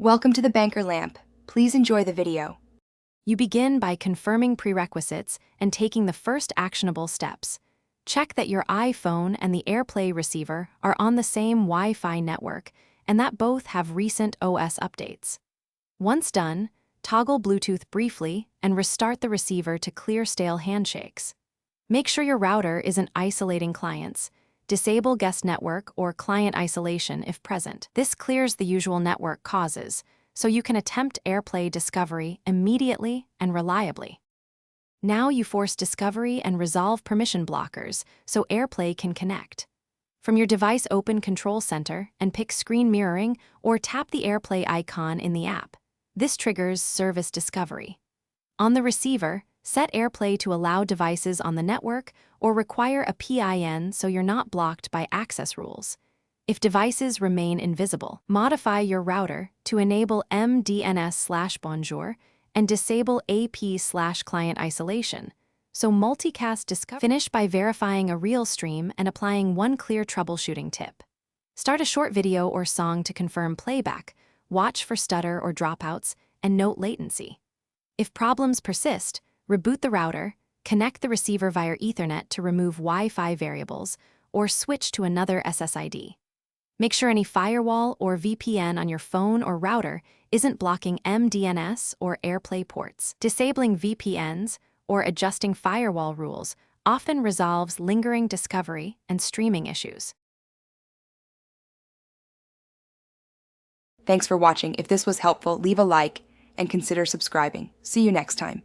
Welcome to the Banker Lamp. Please enjoy the video. You begin by confirming prerequisites and taking the first actionable steps. Check that your iPhone and the AirPlay receiver are on the same Wi-Fi network and that both have recent OS updates. Once done, toggle Bluetooth briefly and restart the receiver to clear stale handshakes. Make sure your router isn't isolating clients. Disable guest network or client isolation if present. This clears the usual network causes, so you can attempt AirPlay discovery immediately and reliably. Now you force discovery and resolve permission blockers so AirPlay can connect. From your device, open Control Center and pick Screen Mirroring or tap the AirPlay icon in the app. This triggers service discovery. On the receiver, set AirPlay to allow devices on the network or require a PIN so you're not blocked by access rules. If devices remain invisible, modify your router to enable MDNS/Bonjour and disable AP/client isolation, so multicast discovery. Finish by verifying a real stream and applying one clear troubleshooting tip. Start a short video or song to confirm playback, watch for stutter or dropouts, and note latency. If problems persist, reboot the router, connect the receiver via Ethernet to remove Wi-Fi variables, or switch to another SSID. Make sure any firewall or VPN on your phone or router isn't blocking MDNS or AirPlay ports. Disabling VPNs or adjusting firewall rules often resolves lingering discovery and streaming issues. Thanks for watching. If this was helpful, leave a like and consider subscribing. See you next time.